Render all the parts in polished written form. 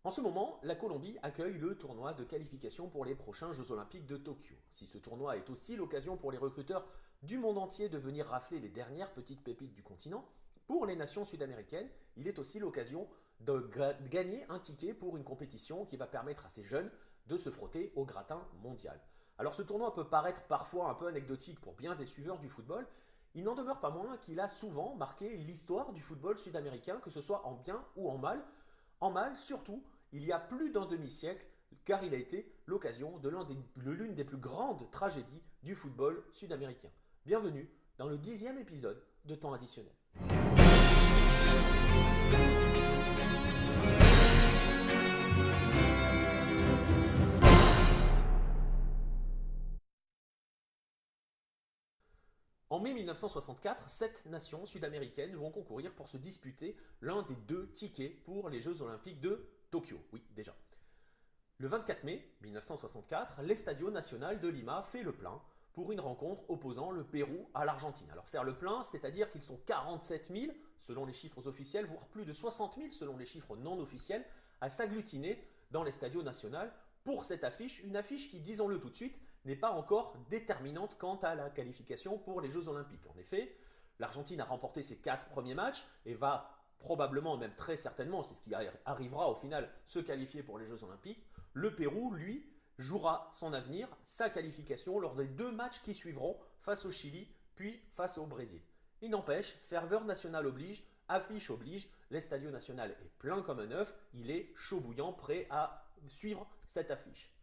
En ce moment, la Colombie accueille le tournoi de qualification pour les prochains Jeux Olympiques de Tokyo. Si ce tournoi est aussi l'occasion pour les recruteurs du monde entier de venir rafler les dernières petites pépites du continent, pour les nations sud-américaines, il est aussi l'occasion de gagner un ticket pour une compétition qui va permettre à ces jeunes de se frotter au gratin mondial. Alors ce tournoi peut paraître parfois un peu anecdotique pour bien des suiveurs du football, il n'en demeure pas moins qu'il a souvent marqué l'histoire du football sud-américain, que ce soit en bien ou en mal. En mal, surtout, il y a plus d'un demi-siècle, car il a été l'occasion de l'une des plus grandes tragédies du football sud-américain. Bienvenue dans le 10e épisode de Temps additionnel. En mai 1964, 7 nations sud-américaines vont concourir pour se disputer l'un des 2 tickets pour les Jeux Olympiques de Tokyo. Oui, déjà. Le 24 mai 1964, l'Estadio Nacional de Lima fait le plein pour une rencontre opposant le Pérou à l'Argentine. Alors faire le plein, c'est-à-dire qu'ils sont 47 000 selon les chiffres officiels, voire plus de 60 000 selon les chiffres non officiels, à s'agglutiner dans l'Estadio Nacional pour cette affiche, une affiche qui, disons-le tout de suite, n'est pas encore déterminante quant à la qualification pour les Jeux Olympiques. En effet, l'Argentine a remporté ses 4 premiers matchs et va probablement, même très certainement, c'est ce qui arrivera au final, se qualifier pour les Jeux Olympiques. Le Pérou, lui, jouera son avenir, sa qualification lors des 2 matchs qui suivront face au Chili puis face au Brésil. Il n'empêche, ferveur nationale oblige, affiche oblige, l'Estadio Nacional est plein comme un œuf, il est chaud bouillant, prêt à suivre cette affiche.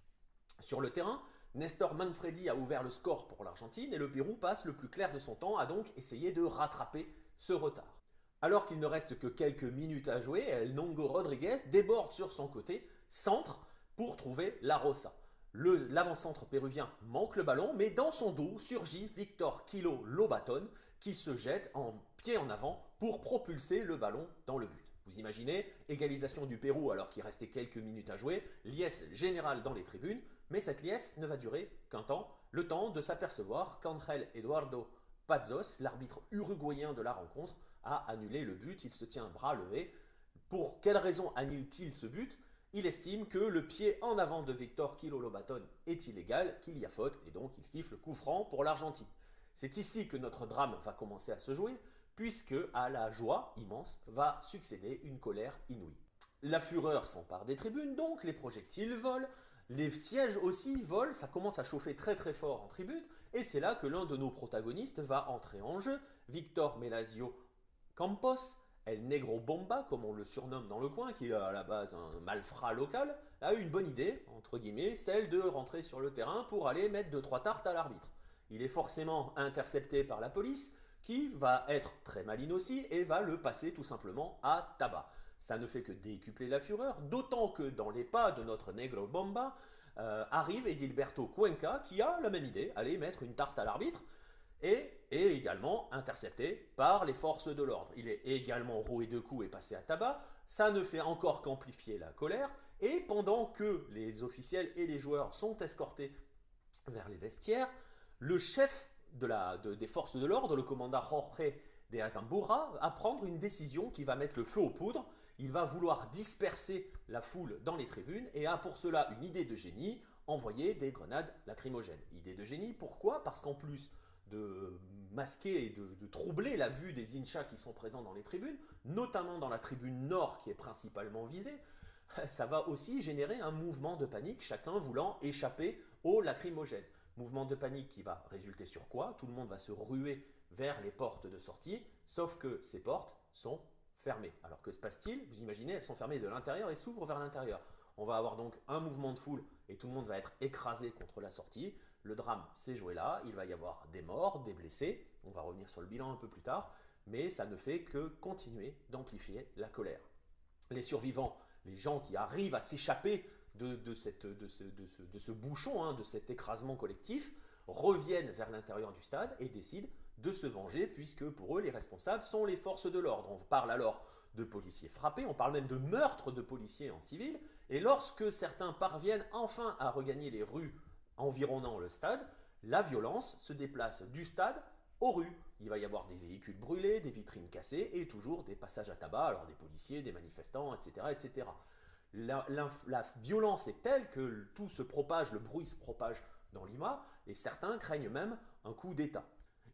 Sur le terrain, Nestor Manfredi a ouvert le score pour l'Argentine et le Pérou passe le plus clair de son temps à donc essayer de rattraper ce retard. Alors qu'il ne reste que quelques minutes à jouer, El Nongo Rodriguez déborde sur son côté, centre pour trouver La Rosa. L'avant-centre péruvien manque le ballon, mais dans son dos surgit Victor Kilo Lobaton qui se jette en pied en avant pour propulser le ballon dans le but. Vous imaginez, égalisation du Pérou alors qu'il restait quelques minutes à jouer, liesse générale dans les tribunes, mais cette liesse ne va durer qu'un temps, le temps de s'apercevoir qu'Angel Eduardo Pazos, l'arbitre uruguayen de la rencontre, a annulé le but, il se tient bras levé. Pour quelle raison annule-t-il ce but? Il estime que le pied en avant de Victor Kilo Lobaton est illégal, qu'il y a faute, et donc il siffle coup franc pour l'Argentine. C'est ici que notre drame va commencer à se jouer, puisque à la joie immense va succéder une colère inouïe. La fureur s'empare des tribunes, donc les projectiles volent, les sièges aussi volent, ça commence à chauffer très très fort en tribune, et c'est là que l'un de nos protagonistes va entrer en jeu, Victor Melasio Campos, El Negro Bomba, comme on le surnomme dans le coin, qui est à la base un malfrat local, a eu une bonne idée, entre guillemets, celle de rentrer sur le terrain pour aller mettre 2-3 tartes à l'arbitre. Il est forcément intercepté par la police, qui va être très maligne aussi et va le passer tout simplement à tabac. Ça ne fait que décupler la fureur, d'autant que dans les pas de notre Negro Bomba arrive Edilberto Cuenca qui a la même idée, aller mettre une tarte à l'arbitre et est également intercepté par les forces de l'ordre. Il est également roué de coups et passé à tabac, ça ne fait encore qu'amplifier la colère, et pendant que les officiels et les joueurs sont escortés vers les vestiaires, le chef des forces de l'ordre, le commandant Jorge de Azambura, va prendre une décision qui va mettre le feu aux poudres. Il va vouloir disperser la foule dans les tribunes et a pour cela une idée de génie, envoyer des grenades lacrymogènes. Idée de génie, pourquoi? Parce qu'en plus de masquer et de troubler la vue des Inchas qui sont présents dans les tribunes, notamment dans la tribune nord qui est principalement visée, ça va aussi générer un mouvement de panique, chacun voulant échapper aux lacrymogènes. Mouvement de panique qui va résulter sur quoi? Tout le monde va se ruer vers les portes de sortie, sauf que ces portes sont fermées. Alors que se passe-t-il? Vous imaginez, elles sont fermées de l'intérieur et s'ouvrent vers l'intérieur. On va avoir donc un mouvement de foule et tout le monde va être écrasé contre la sortie. Le drame s'est joué là, il va y avoir des morts, des blessés, on va revenir sur le bilan un peu plus tard, mais ça ne fait que continuer d'amplifier la colère. Les survivants, les gens qui arrivent à s'échapper de ce bouchon, de cet écrasement collectif, reviennent vers l'intérieur du stade et décident de se venger, puisque pour eux, les responsables sont les forces de l'ordre. On parle alors de policiers frappés, on parle même de meurtre de policiers en civil, et lorsque certains parviennent enfin à regagner les rues environnant le stade, la violence se déplace du stade aux rues. Il va y avoir des véhicules brûlés, des vitrines cassées et toujours des passages à tabac, alors des policiers, des manifestants, etc. etc. La violence est telle que tout se propage, le bruit se propage dans Lima, et certains craignent même un coup d'État.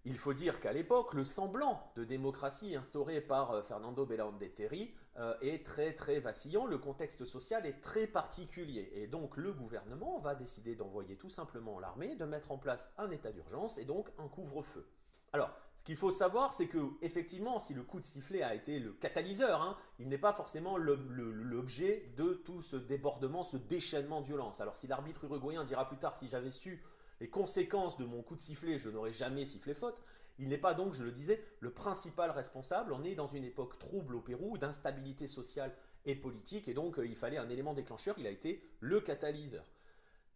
Il faut dire qu'à l'époque, le semblant de démocratie instauré par Fernando Belaúnde Terry est très très vacillant, le contexte social est très particulier, et donc le gouvernement va décider d'envoyer tout simplement l'armée, de mettre en place un état d'urgence et donc un couvre-feu. Alors, ce qu'il faut savoir, c'est que effectivement, si le coup de sifflet a été le catalyseur, il n'est pas forcément l'objet de tout ce débordement, ce déchaînement de violence. Alors si l'arbitre uruguayen dira plus tard, si j'avais su les conséquences de mon coup de sifflet, je n'aurais jamais sifflé faute. Il n'est pas donc, je le disais, le principal responsable. On est dans une époque trouble au Pérou, d'instabilité sociale et politique, et donc il fallait un élément déclencheur, il a été le catalyseur.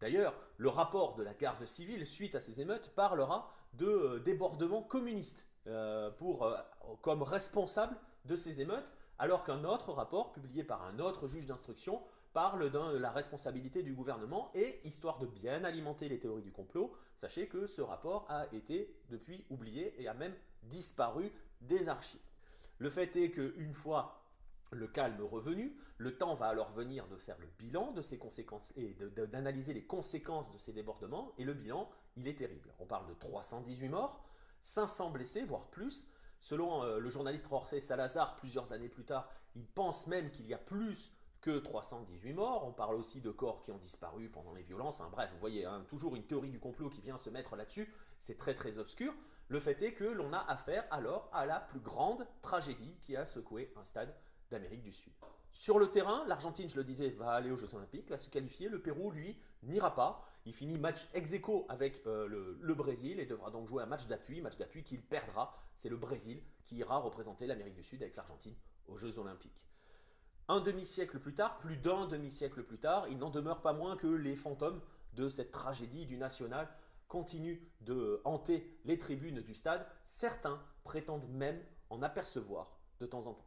D'ailleurs, le rapport de la garde civile, suite à ces émeutes, parlera de débordement communiste comme responsable de ces émeutes, alors qu'un autre rapport, publié par un autre juge d'instruction, parle de la responsabilité du gouvernement et, histoire de bien alimenter les théories du complot, sachez que ce rapport a été depuis oublié et a même disparu des archives. Le fait est qu'une fois le calme revenu, le temps va alors venir de faire le bilan de ces conséquences et d'analyser les conséquences de ces débordements, et le bilan, il est terrible. On parle de 318 morts, 500 blessés, voire plus. Selon le journaliste Jorge Salazar, plusieurs années plus tard, il pense même qu'il y a plus que 318 morts. On parle aussi de corps qui ont disparu pendant les violences. Bref, vous voyez, toujours une théorie du complot qui vient se mettre là-dessus. C'est très très obscur. Le fait est que l'on a affaire alors à la plus grande tragédie qui a secoué un stade d'Amérique du Sud. Sur le terrain, l'Argentine, je le disais, va aller aux Jeux Olympiques, va se qualifier. Le Pérou, lui, n'ira pas. Il finit match ex-aequo avec le Brésil et devra donc jouer un match d'appui qu'il perdra. C'est le Brésil qui ira représenter l'Amérique du Sud avec l'Argentine aux Jeux Olympiques. Un demi-siècle plus tard, plus d'un demi-siècle plus tard, il n'en demeure pas moins que les fantômes de cette tragédie du national continuent de hanter les tribunes du stade. Certains prétendent même en apercevoir de temps en temps.